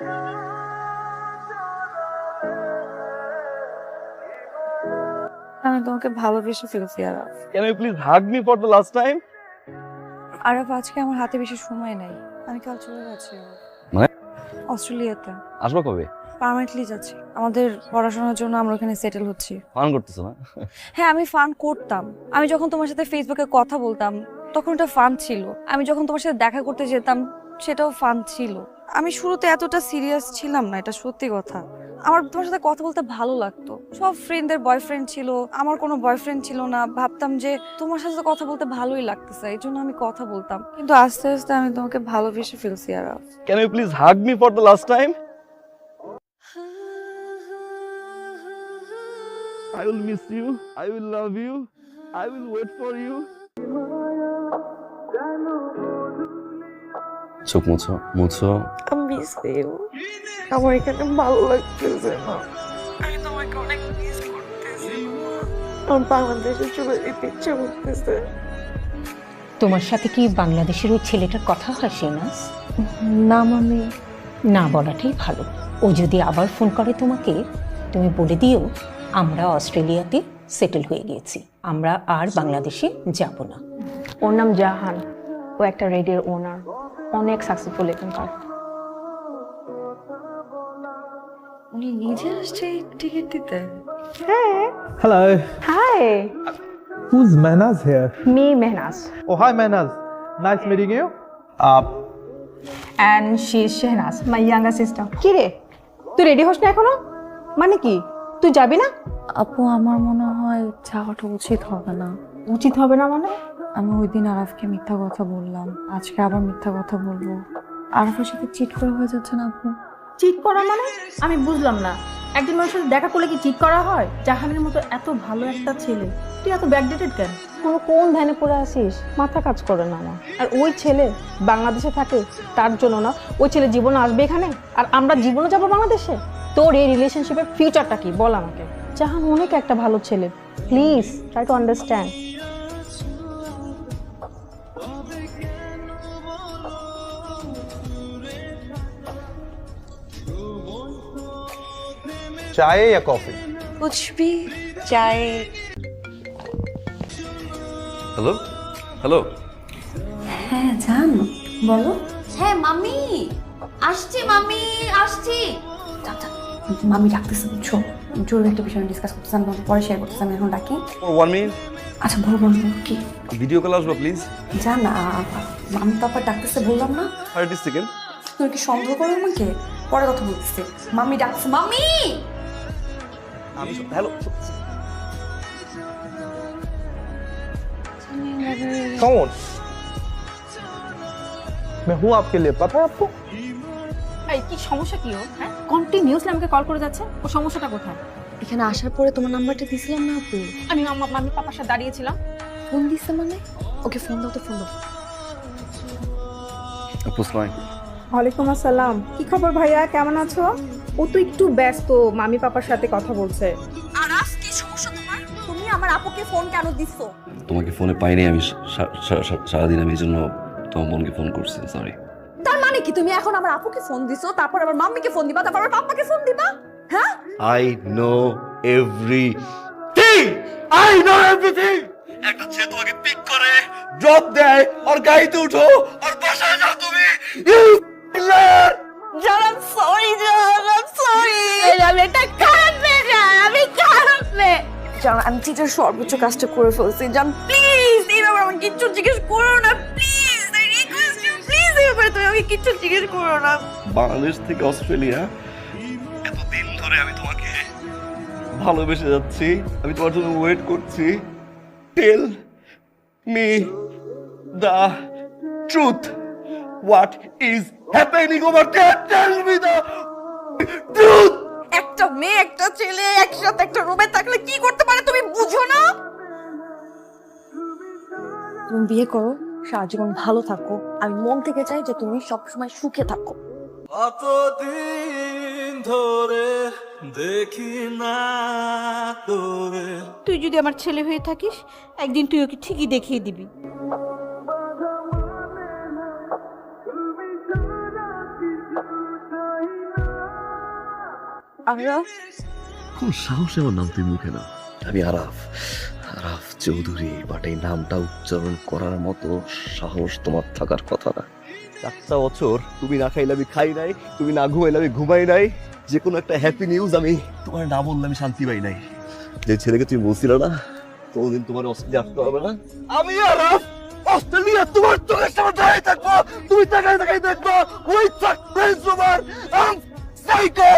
আমি তোমাকে ভালোবেসে ফেলছি Araf. Can you please hug me for the last time? Araf, আজকে আমার হাতে বেশি সময় নাই, আমি কাল চলে যাচ্ছি মানে? অস্ট্রেলিয়াতে। আসবো কবে? পার্মানেন্টলি যাচ্ছি, আমাদের পড়াশোনার জন্য আমরা ওখানে সেটেল হচ্ছি। ফান করতেছো না? হ্যাঁ, আমি ফান করতাম। আমি যখন তোমার সাথে ফেসবুকে কথা বলতাম তখন এটা ফান ছিল। আমি যখন তোমার সাথে দেখা করতে যেতাম সেটাও ফান ছিল। আমি শুরুতে এতটা সিরিয়াস ছিলাম না, এটা সত্যি কথা। আমার তোমার সাথে কথা বলতে ভালো লাগতো। সব ফ্রেন্ডদের বয়ফ্রেন্ড ছিল, আমার কোনো বয়ফ্রেন্ড ছিল না। ভাবতাম যে তোমার সাথে কথা বলতে ভালোই লাগতেছে, এই জন্য আমি কথা বলতাম। কিন্তু আস্তে আস্তে আমি তোমাকে ভালোবেসে ফেলছি Araf. Can you please hug me for the last time? I will miss you. I will love you. I will wait for you. চোখ মুছো, মুছো। আমি মিস ইউ। আমার এখানে ভালো লাগতেছে না। আমি তোমাকে অনেক মিস করতেছি। আমার বাংলাদেশে চলে যেতে ইচ্ছে করতেছে। তোমার সাথে কি বাংলাদেশের ওই ছেলেটার কথা হয় শিনাস? না মামি। না বলাটাই ভালো। ও যদি আবার ফোন করে তোমাকে, তুমি বলে দিও আমরা অস্ট্রেলিয়াতে সেটেল হয়ে গিয়েছি, আমরা আর বাংলাদেশে যাব না। ওর নাম জাহান, ও একটা রেডিওর ওনার, অনেক সাকসেসফুল এখানকার। উনি নিজে আসছে টিকিট দিতে? Hello. Hi, Who's Mehnaz here? Me Mehnaz Oh, hi Mehnaz. Nice meeting you. And she is Shehnaz, my younger sister. কি রে, তুই রেডি হোস না এখনো? মানে কি, তুই যাবি না? আপু, আমার মনে হয় যাওয়াটা উচিত হবে না। উচিত হবে না মানে? আমি ওই দিন আরাফকে মিথ্যা কথা বললাম, আজকে আবার মিথ্যা কথা বলবো। আরাফের সাথে চিট করা হয়ে যাচ্ছে না আপু? চিট করা মানে? আমি বুঝলাম না, একজন মানুষের সাথে দেখা করলে কি চিট করা হয়? জাহানের মতো এত ভালো একটা ছেলে, তুই এত ব্যাকডেটেড কেন? কোন ধ্যানে পড়ে আসিস? মাথা কাজ করে না আমার। আর ওই ছেলে বাংলাদেশে থাকে, তার জন্য না ওই ছেলে জীবনে আসবে এখানে, আর আমরা জীবনে যাবো বাংলাদেশে? তোর এই রিলেশনশিপের ফিউচারটা কি বল আমাকে। জাহান অনেক একটা ভালো ছেলে, প্লিজ ট্রাই টু আন্ডারস্ট্যান্ড। चाय या कॉफी? कुछ भी चाय। Hello, hello. হ্যাঁ জান, বলো। হ্যাঁ মামি আসছি, মামি আসছি। মামি ডাকতেছে, বুঝছো? জরুরি একটা বিষয় ডিসকাস করতেছি, আমি তোমাকে পরে শেয়ার করতেছি। আমি এখন ডাকি। 1 minute। আচ্ছা বলো বলো কি? ভিডিও কল আসবো প্লিজ। জান, মামি তো আবার ডাকতেছে, বললাম না? 30 সেকেন্ড। তুমি কি সন্দেহ করো আমাকে? পরে কথা বলতেছি। মামি ডাকছে, মামি। আমি হ্যালো। कौन? मैं हूँ आपके लिए, पता है आपको? এই কি সমস্যা কি ওর? হ্যাঁ, কন্টিনিউয়াসলি আমাকে কল করে যাচ্ছে, ও সমস্যাটা কোথায়? এখানে আসার পরে তোমার নাম্বারটা দিছিলাম না আপু? আমি মামি পাপার সাথে দাঁড়িয়েছিলাম। ফোন দিছে মানে? ওকে ফোন দাও তো, ফোন দাও। পুষ্পাই। ওয়ালাইকুম আসসালাম, কি খবর ভাইয়া, কেমন আছো? ও তো একটু ব্যস্ত, মামি পাপার সাথে কথা বলছে। আরাফ, কি সমস্যা তোমার? তুমি আমার আপুকে ফোন কেন দিছো? তোমাকে ফোনে পাইনি আমি, সারাদিন আমি এই জন্য তোমার বোনকে ফোন করছি, সরি। তার মানে কি তুমি এখন আমার আপুকে ফোন দিছো, তারপর আবার মাম্মিকে ফোন দিবা, তারপর আবার পাপাকে ফোন দিবা? হ্যাঁ, I know everything, I know everything. একটা ছেলে তোমাকে পিক করে ড্রপ দেয় আর গাড়িতে উঠো আর বাসায় যাও তুমি। জান, আই এম সরি জান, আই এম সরি। আমি এটা খারাপ মেয়ে জান, আমি খারাপ মেয়ে জান। আমি চিটার সর্বোচ্চ কাজটা করে ফেলছি জান। প্লিজ এইভাবে আমাকে কিচ্ছু জিজ্ঞেস করো না, please. I request you, please এইভাবে তুমি আমাকে কিচ্ছু জিজ্ঞেস করো না। বাংলাদেশ থেকে অস্ট্রেলিয়া এতদিন ধরে আমি তোমাকে ভালোবেসে যাচ্ছি, আমি তোমার জন্য ওয়েট করছি। Tell me the truth, what is happening over there, tell me the truth. একটা মেয়ে একটা ছেলে একসাথে একটা রুমে থাকলে কি করতে পারে তুমি বুঝো না? তুমি বিয়ে করো, সারা জীবন ভালো থাকো। আমি মন থেকে চাই যে তুমি সবসময় সুখে থাকো। কতদিন ধরে দেখি না তোরে। তুই যদি আমার ছেলে হয়ে থাকিস, একদিন তুই ওকে ঠিকই দেখিয়ে দিবি। আরাফ? কোন সাহসে আমার নাম তুই মুখে না? আমি আরাফ, আরাফ চৌধুরী, বাট এই নামটা উচ্চারণ করার মতো সাহস তোমার থাকার কথা না। 4টা বছর তুমি না খাইলে আমি খাই নাই, তুমি না ঘুমাইলে আমি ঘুমাই নাই। যে কোনো একটা হ্যাপি নিউজ আমি তোমার না বললে আমি শান্তি পাই নাই। যে ছেলেকে তুমি বলছিল না কোনদিন তোমার অস্ট্রেলিয়া আসতে হবে না, আমি আরাফ অস্ট্রেলিয়া তোমার চোখের সামনে দাঁড়িয়ে থাকবো, তুমি তাকাই তাকাই দেখবো ওই সাকসেস তোমার সাইকো।